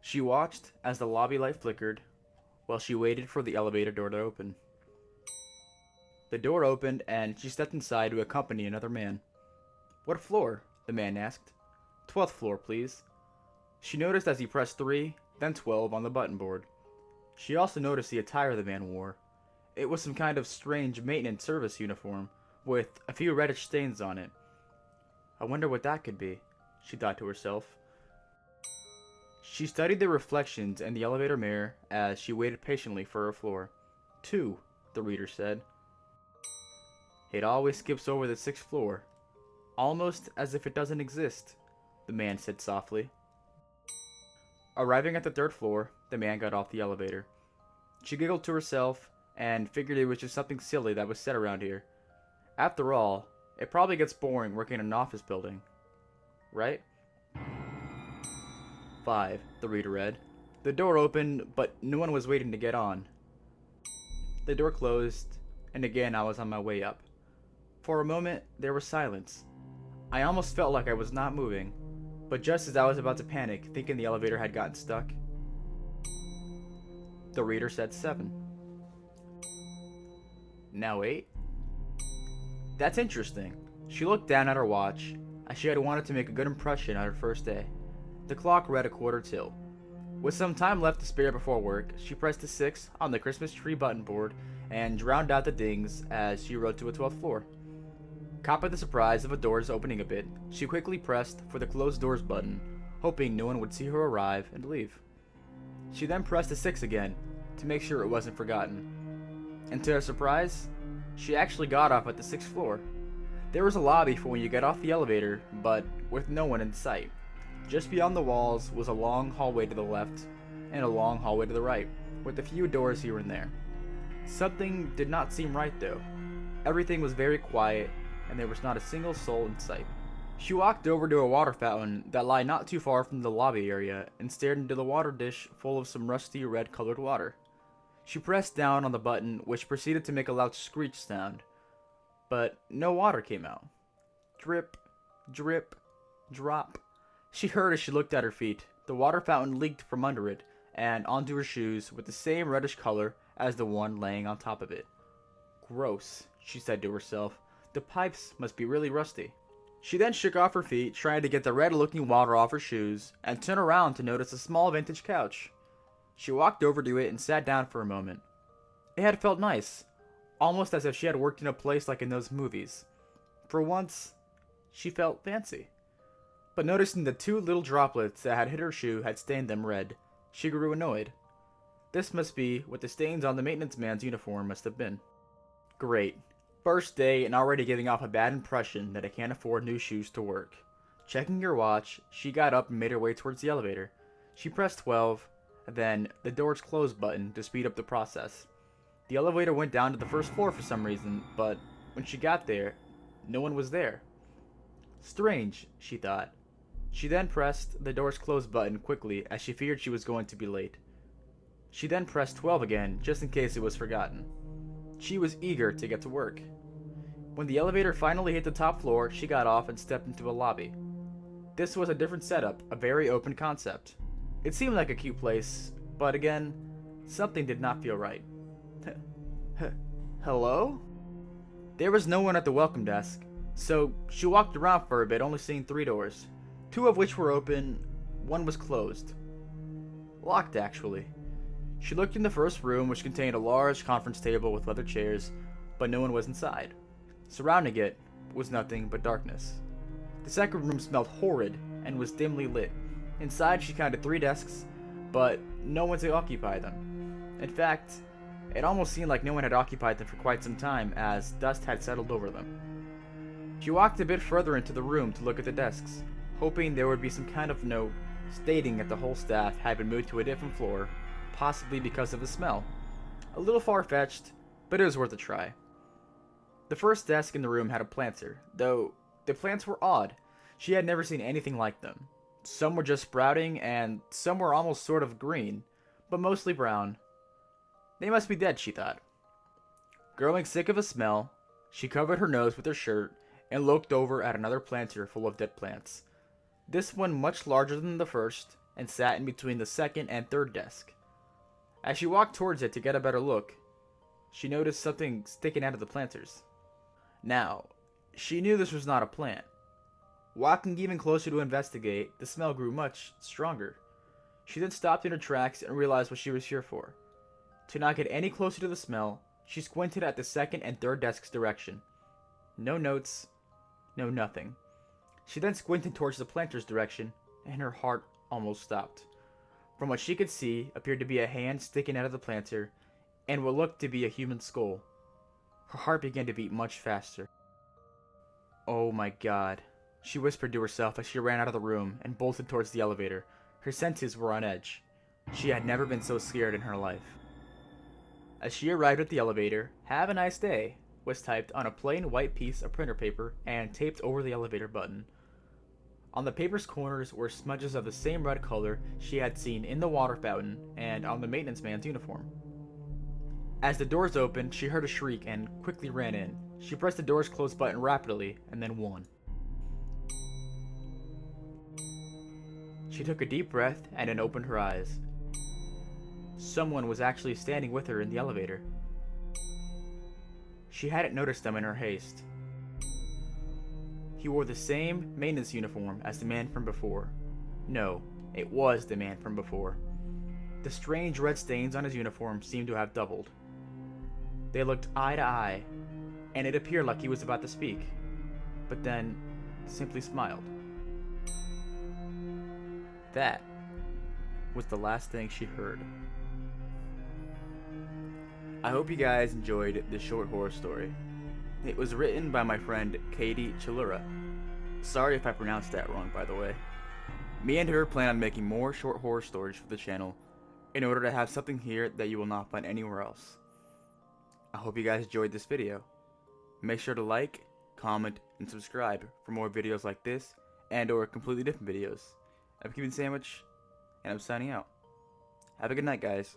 She watched as the lobby light flickered while she waited for the elevator door to open. The door opened and she stepped inside to accompany another man. "What floor?" the man asked. "12th floor, please." She noticed as he pressed 3, then 12 on the button board. She also noticed the attire the man wore. It was some kind of strange maintenance service uniform, with a few reddish stains on it. "I wonder what that could be," she thought to herself. She studied the reflections in the elevator mirror as she waited patiently for her floor. 2, the reader said. "It always skips over the 6th floor, almost as if it doesn't exist," the man said softly. Arriving at the 3rd floor, the man got off the elevator. She giggled to herself and figured it was just something silly that was said around here. After all, it probably gets boring working in an office building, right? 5, the reader read. The door opened, but no one was waiting to get on. The door closed, and again I was on my way up. For a moment, there was silence. I almost felt like I was not moving, but just as I was about to panic, thinking the elevator had gotten stuck, the reader said 7. Now 8? That's interesting. She looked down at her watch, as she had wanted to make a good impression on her first day. The clock read 1:15. With some time left to spare before work, she pressed the 6 on the Christmas tree button board and drowned out the dings as she rode to a 12th floor. Caught by the surprise of a doors opening a bit, she quickly pressed for the closed doors button, hoping no one would see her arrive and leave. She then pressed the 6 again to make sure it wasn't forgotten. And to her surprise, she actually got off at the 6th floor. There was a lobby for when you get off the elevator, but with no one in sight. Just beyond the walls was a long hallway to the left and a long hallway to the right, with a few doors here and there. Something did not seem right though. Everything was very quiet, and there was not a single soul in sight. She walked over to a water fountain that lay not too far from the lobby area and stared into the water dish full of some rusty red colored water. She pressed down on the button, which proceeded to make a loud screech sound, but no water came out. Drip, drip, drop. She heard as she looked at her feet. The water fountain leaked from under it and onto her shoes with the same reddish color as the one laying on top of it. "Gross," she said to herself. "The pipes must be really rusty." She then shook off her feet, trying to get the red-looking water off her shoes, and turned around to notice a small vintage couch. She walked over to it and sat down for a moment. It had felt nice, almost as if she had worked in a place like in those movies. For once, she felt fancy. But noticing the 2 little droplets that had hit her shoe had stained them red, she grew annoyed. This must be what the stains on the maintenance man's uniform must have been. Great. First day and already giving off a bad impression that I can't afford new shoes to work. Checking her watch, she got up and made her way towards the elevator. She pressed 12, then the doors close button to speed up the process. The elevator went down to the 1st floor for some reason, but when she got there, no one was there. Strange, she thought. She then pressed the doors close button quickly as she feared she was going to be late. She then pressed 12 again just in case it was forgotten. She was eager to get to work. When the elevator finally hit the top floor, she got off and stepped into a lobby. This was a different setup, a very open concept. It seemed like a cute place, but again, something did not feel right. Hello? There was no one at the welcome desk, so she walked around for a bit, only seeing 3 doors. 2 of which were open, 1 was closed. Locked, actually. She looked in the first room, which contained a large conference table with leather chairs, but no one was inside. Surrounding it was nothing but darkness. The second room smelled horrid and was dimly lit. Inside she counted 3 desks, but no one to occupy them. In fact, it almost seemed like no one had occupied them for quite some time, as dust had settled over them. She walked a bit further into the room to look at the desks, hoping there would be some kind of note stating that the whole staff had been moved to a different floor, possibly because of the smell. A little far-fetched, but it was worth a try. The first desk in the room had a planter, though the plants were odd. She had never seen anything like them. Some were just sprouting, and some were almost sort of green, but mostly brown. They must be dead, she thought. Growing sick of the smell, she covered her nose with her shirt and looked over at another planter full of dead plants. This one much larger than the first, and sat in between the second and third desk. As she walked towards it to get a better look, she noticed something sticking out of the planters. Now, she knew this was not a plant. Walking even closer to investigate, the smell grew much stronger. She then stopped in her tracks and realized what she was here for. To not get any closer to the smell, she squinted at the second and third desk's direction. No notes, no nothing. She then squinted towards the planter's direction, and her heart almost stopped. From what she could see appeared to be a hand sticking out of the planter, and what looked to be a human skull. Her heart began to beat much faster. "Oh my God," she whispered to herself as she ran out of the room and bolted towards the elevator. Her senses were on edge. She had never been so scared in her life. As she arrived at the elevator, "Have a nice day" was typed on a plain white piece of printer paper and taped over the elevator button. On the paper's corners were smudges of the same red color she had seen in the water fountain and on the maintenance man's uniform. As the doors opened, she heard a shriek and quickly ran in. She pressed the door's close button rapidly and then won. She took a deep breath and then opened her eyes. Someone was actually standing with her in the elevator. She hadn't noticed them in her haste. He wore the same maintenance uniform as the man from before. No, it was the man from before. The strange red stains on his uniform seemed to have doubled. They looked eye to eye, and it appeared like he was about to speak, but then simply smiled. That was the last thing she heard. I hope you guys enjoyed this short horror story. It was written by my friend Katie Chillura. Sorry if I pronounced that wrong, by the way. Me and her plan on making more short horror stories for the channel in order to have something here that you will not find anywhere else. I hope you guys enjoyed this video. Make sure to like, comment, and subscribe for more videos like this and or completely different videos. I'm Cuban Sandwich, and I'm signing out. Have a good night, guys.